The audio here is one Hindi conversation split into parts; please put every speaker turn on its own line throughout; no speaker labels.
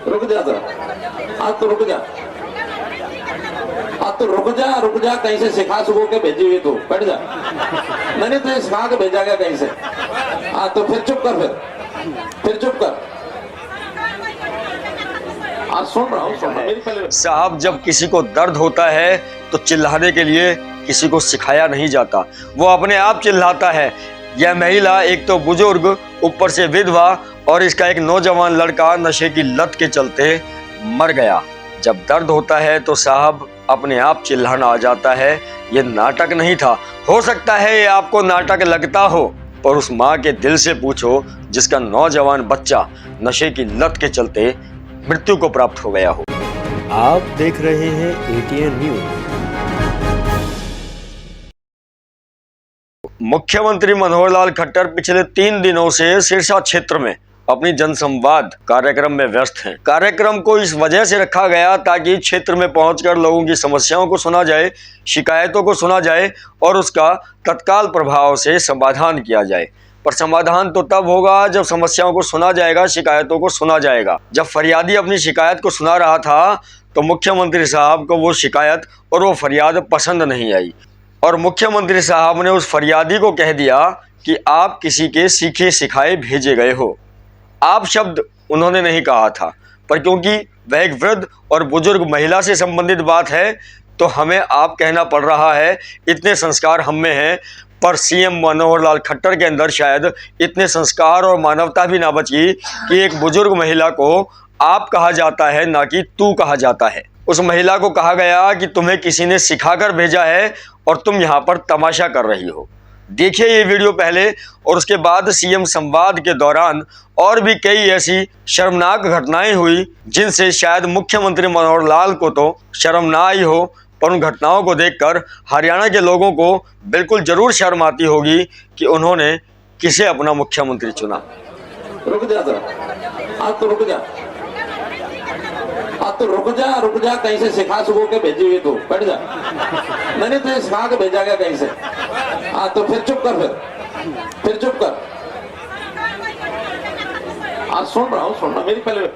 रुक जा जरा, आज तो रुक जा, आज तो रुक जा, कहीं से सिखा सुखो के भेजी हुई तू, बैठ जा। मैंने तुझे सिखा के भेजा गया कहीं से, हाँ तो फिर चुप कर, फिर चुप कर। आज सुन रहा हूँ मेरी पहले।
साहब, जब किसी को दर्द होता है तो चिल्लाने के लिए किसी को सिखाया नहीं जाता, वो अपने आप चिल्लाता है। यह महिला एक तो बुजुर्ग, ऊपर से विधवा, और इसका एक नौजवान लड़का नशे की लत के चलते मर गया। जब दर्द होता है तो साहब अपने आप चिल्लाना आ जाता है। ये नाटक नहीं था। हो सकता है ये आपको नाटक लगता हो, पर उस माँ के दिल से पूछो जिसका नौजवान बच्चा नशे की लत के चलते मृत्यु को प्राप्त हो गया हो।
आप देख रहे हैं एटीएन न्यूज।
मुख्यमंत्री मनोहर लाल खट्टर पिछले 3 दिनों से सिरसा क्षेत्र में अपनी जनसंवाद कार्यक्रम में व्यस्त हैं। कार्यक्रम को इस वजह से रखा गया ताकि क्षेत्र में पहुंचकर लोगों की समस्याओं को सुना जाए, शिकायतों को सुना जाए और उसका तत्काल प्रभाव से समाधान किया जाए। पर समाधान तो तब होगा जब समस्याओं को सुना जाएगा, शिकायतों को सुना जाएगा। जब फरियादी अपनी शिकायत को सुना रहा था तो मुख्यमंत्री साहब को वो शिकायत और वो फरियाद पसंद नहीं आई, और मुख्यमंत्री साहब ने उस फरियादी को कह दिया कि आप किसी के सीखे सिखाए भेजे गए हो। आप शब्द उन्होंने नहीं कहा था, पर क्योंकि वह एक वृद्ध और बुजुर्ग महिला से संबंधित बात है तो हमें आप कहना पड़ रहा है। इतने संस्कार हम में हैं, पर सीएम मनोहर लाल खट्टर के अंदर शायद इतने संस्कार और मानवता भी ना बची कि एक बुजुर्ग महिला को आप कहा जाता है, ना कि तू कहा जाता है। उस महिला को कहा गया कि तुम्हें किसी ने सिखाकर भेजा है और तुम यहाँ पर तमाशा कर रही हो। देखिए ये वीडियो पहले, और उसके बाद सीएम संवाद के दौरान और भी कई ऐसी शर्मनाक घटनाएं हुई जिनसे शायद मुख्यमंत्री मनोहर लाल को तो शर्म ना आई हो, पर उन घटनाओं को देखकर हरियाणा के लोगों को बिल्कुल जरूर शर्म आती होगी कि उन्होंने किसे अपना मुख्यमंत्री चुना।
रुक जा जरा, आज तो रुक जा, आज तो रुक जा, कहीं से सिखा सुखो के भेजी हुई तू, बैठ जा। मैंने तुझे सिखा के भेजा गया कहीं से, हाँ तो फिर चुप कर, फिर चुप कर। आज सुन रहा हूँ मेरी पहले।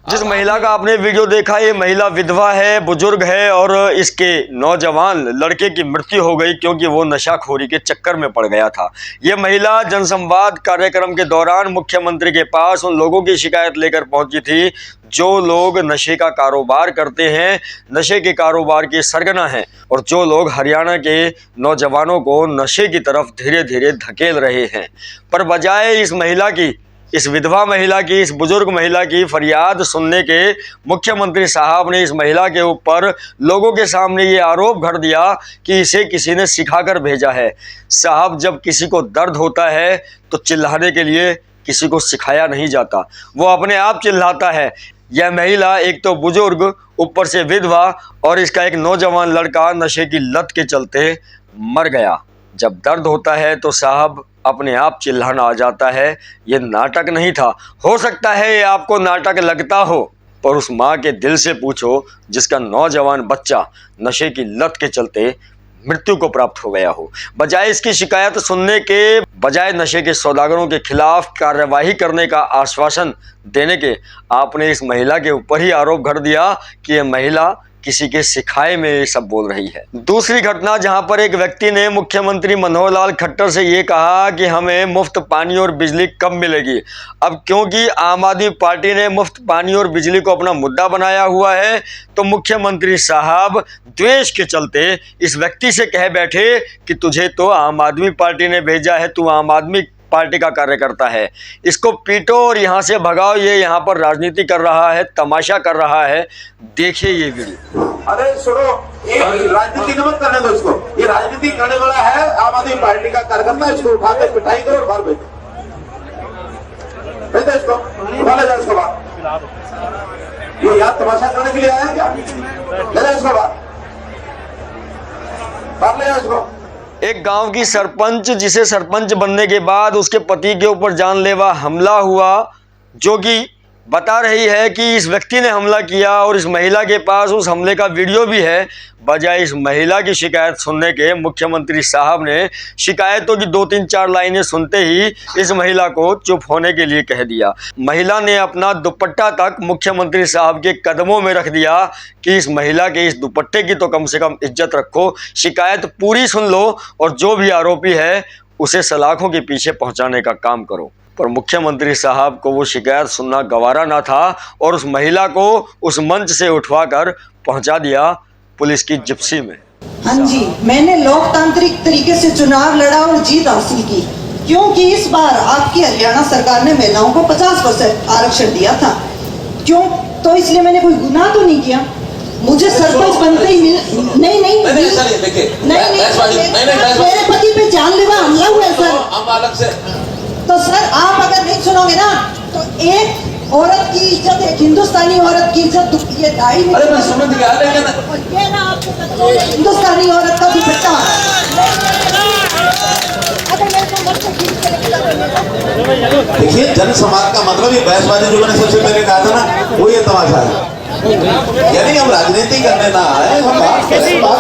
जिस महिला का आपने वीडियो देखा, ये महिला विधवा है, बुजुर्ग है, और इसके नौजवान लड़के की मृत्यु हो गई क्योंकि वो नशाखोरी के चक्कर में पड़ गया था। ये महिला जनसंवाद कार्यक्रम के दौरान मुख्यमंत्री के पास उन लोगों की शिकायत लेकर पहुंची थी जो लोग नशे का कारोबार करते हैं, नशे के कारोबार के सरगना हैं, और जो लोग हरियाणा के नौजवानों को नशे की तरफ धीरे धीरे धकेल रहे हैं। पर बजाय इस महिला की, इस विधवा महिला की, इस बुजुर्ग महिला की फरियाद सुनने के, मुख्यमंत्री साहब ने इस महिला के ऊपर लोगों के सामने ये आरोप घड़ दिया कि इसे किसी ने सिखाकर भेजा है। साहब, जब किसी को दर्द होता है तो चिल्लाने के लिए किसी को सिखाया नहीं जाता, वो अपने आप चिल्लाता है। यह महिला एक तो बुजुर्ग, ऊपर से विधवा, और इसका एक नौजवान लड़का नशे की लत के चलते मर गया। जब दर्द होता है तो साहब अपने आप चिल्लाना आ जाता है। ये नाटक नहीं था। हो सकता है ये आपको नाटक लगता हो, पर उस माँ के दिल से पूछो जिसका नौजवान बच्चा नशे की लत के चलते मृत्यु को प्राप्त हो गया हो। बजाय इसकी शिकायत सुनने के, बजाय नशे के सौदागरों के खिलाफ कार्यवाही करने का आश्वासन देने के, आपने इस महिला के ऊपर ही आरोप घड़ दिया कि यह महिला किसी के सिखाए में ये सब बोल रही है। दूसरी घटना जहां पर एक व्यक्ति ने मुख्यमंत्री मनोहर लाल खट्टर से ये कहा कि हमें मुफ्त पानी और बिजली कब मिलेगी। अब क्योंकि आम आदमी पार्टी ने मुफ्त पानी और बिजली को अपना मुद्दा बनाया हुआ है, तो मुख्यमंत्री साहब द्वेष के चलते इस व्यक्ति से कह बैठे कि तुझे तो आम आदमी पार्टी ने भेजा है, तू आम आदमी पार्टी का कार्यकर्ता है, इसको पीटो और यहाँ से भगाओ, ये यहाँ पर राजनीति कर रहा है, तमाशा कर रहा है। देखिए ये वीडियो।
अरे सुनो, ये राजनीति मत करने दो इसको, ये राजनीति करने वाला है आम आदमी पार्टी का कार्यकर्ता, इसको उठा के पिटाई करो और बाहर भेजो, इसको उठा ले जाओ, इसको बाहर। ये यहाँ तमाशा करने के लिए आया क्या? ले जाओ इसको बाहर, बाहर ले जाओ इसको।
एक गांव की सरपंच, जिसे सरपंच बनने के बाद उसके पति के ऊपर जानलेवा हमला हुआ, जो कि बता रही है कि इस व्यक्ति ने हमला किया और इस महिला के पास उस हमले का वीडियो भी है। बजाय इस महिला की शिकायत सुनने के मुख्यमंत्री साहब ने शिकायतों की 2-3-4 लाइनें सुनते ही इस महिला को चुप होने के लिए कह दिया। महिला ने अपना दुपट्टा तक मुख्यमंत्री साहब के कदमों में रख दिया कि इस महिला के इस दुपट्टे की तो कम से कम इज्जत रखो, शिकायत पूरी सुन लो और जो भी आरोपी है उसे सलाखों के पीछे पहुंचाने का काम करो। पर मुख्यमंत्री साहब को वो शिकायत सुनना गवारा ना था और उस महिला को उस मंच से उठवाकर पहुंचा दिया पुलिस की जिप्सी में।
हाँ जी, मैंने लोकतांत्रिक तरीके से चुनाव लड़ा और जीत हासिल की, क्योंकि इस बार आपकी हरियाणा सरकार ने महिलाओं को 50% आरक्षण दिया था। क्यों? तो इसलिए मैंने कोई गुनाह तो नहीं किया। मुझे सरपंच बनते ही नहीं मेरे पति पे जानलेवा हमला हुआ है सर।
हम अलग से
तो सर आप अगर नहीं सुनोगे ना तो एक औरत की इज्जत, एक हिंदुस्तानी औरत की इज्जत, ये ढाई
अरे मैं समझ गया, लेकिन
ये ना आपको हिंदुस्तानी औरत का दुपट्टा
देखिए, जन समाज का मतलब ये बहसबाजी जो मैंने सबसे पहले कहा था ना, वो ये तमाशा है। यानी हम राजनीति करने ना आए, हम बात करें, बात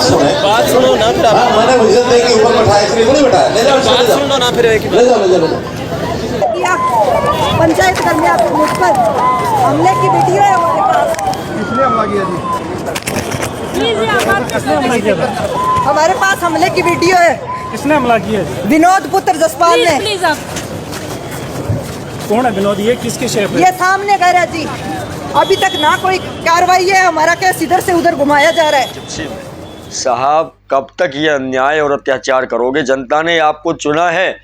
सुनो ना। फिर मैंने विजन दे के ऊपर बैठाया, इसलिए नहीं बैठाया। ले जाओ, सुनो ना, फिर ले जाओ।
पंचायत करने आते मुझ पर हमले की वीडियो है हमारे पास।
किसने हमला किया जी?
हमारे पास हमले की वीडियो है।
किसने हमला किया जी?
विनोद पुत्र जसपाल ने।
कौन है विनोद? ये किसके शेफ है?
ये सामने घर है जी। अभी तक ना कोई कार्रवाई है, हमारा केस इधर से उधर घुमाया जा रहा है।
साहब, कब तक ये अन्याय और अत्याचार करोगे? जनता ने आपको चुना है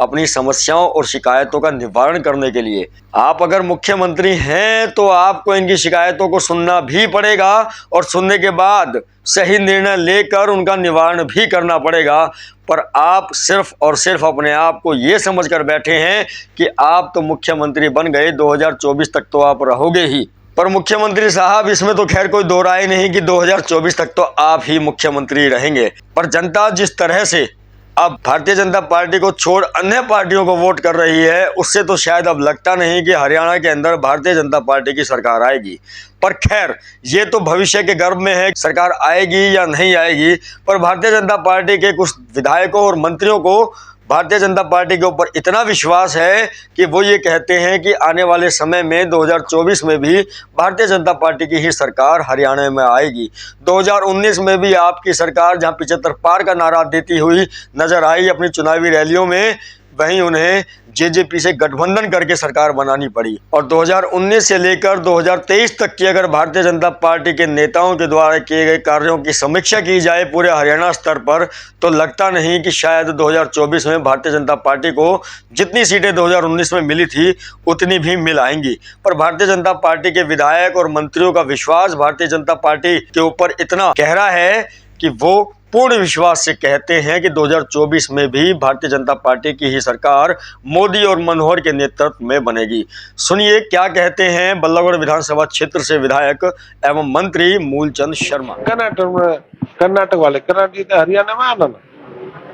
अपनी समस्याओं और शिकायतों का निवारण करने के लिए। आप अगर मुख्यमंत्री हैं तो आपको इनकी शिकायतों को सुनना भी पड़ेगा और सुनने के बाद सही निर्णय लेकर उनका निवारण भी करना पड़ेगा। पर आप सिर्फ और सिर्फ अपने आप को ये समझकर बैठे हैं कि आप तो मुख्यमंत्री बन गए, 2024 तक तो आप रहोगे ही। पर मुख्यमंत्री साहब, इसमें तो खैर कोई दो राय नहीं कि 2024 तक तो आप ही मुख्यमंत्री रहेंगे। पर जनता जिस तरह से अब भारतीय जनता पार्टी को छोड़ अन्य पार्टियों को वोट कर रही है, उससे तो शायद अब लगता नहीं कि हरियाणा के अंदर भारतीय जनता पार्टी की सरकार आएगी। पर खैर, ये तो भविष्य के गर्भ में है, सरकार आएगी या नहीं आएगी। पर भारतीय जनता पार्टी के कुछ विधायकों और मंत्रियों को भारतीय जनता पार्टी के ऊपर इतना विश्वास है कि वो ये कहते हैं कि आने वाले समय में 2024 में भी भारतीय जनता पार्टी की ही सरकार हरियाणा में आएगी। 2019 में भी आपकी सरकार जहां 75 पार का नारा देती हुई नजर आई अपनी चुनावी रैलियों में, वहीं उन्हें जेजेपी से गठबंधन करके सरकार बनानी पड़ी। और 2019 से लेकर 2023 तक की अगर भारतीय जनता पार्टी के नेताओं के द्वारा किए गए कार्यों की समीक्षा की जाए पूरे हरियाणा स्तर पर, तो लगता नहीं कि शायद 2024 में भारतीय जनता पार्टी को जितनी सीटें 2019 में मिली थी उतनी भी मिल आएंगी। पर भारतीय जनता पार्टी के विधायक और मंत्रियों का विश्वास भारतीय जनता पार्टी के ऊपर इतना गहरा है कि वो पूर्ण विश्वास से कहते हैं कि 2024 में भी भारतीय जनता पार्टी की ही सरकार मोदी और मनोहर के नेतृत्व में बनेगी। सुनिए क्या कहते हैं बल्लभगढ़ विधानसभा क्षेत्र से विधायक एवं मंत्री मूलचंद शर्मा।
कर्नाटक वाले हरियाणा में आना ना,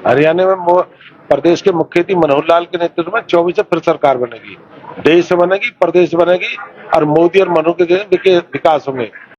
हरियाणा में प्रदेश के मुख्यमंत्री मनोहर लाल के नेतृत्व में 24 से फिर सरकार बनेगी, देश बनेगी, प्रदेश बनेगी और मोदी और मनोहर के विकास होंगे।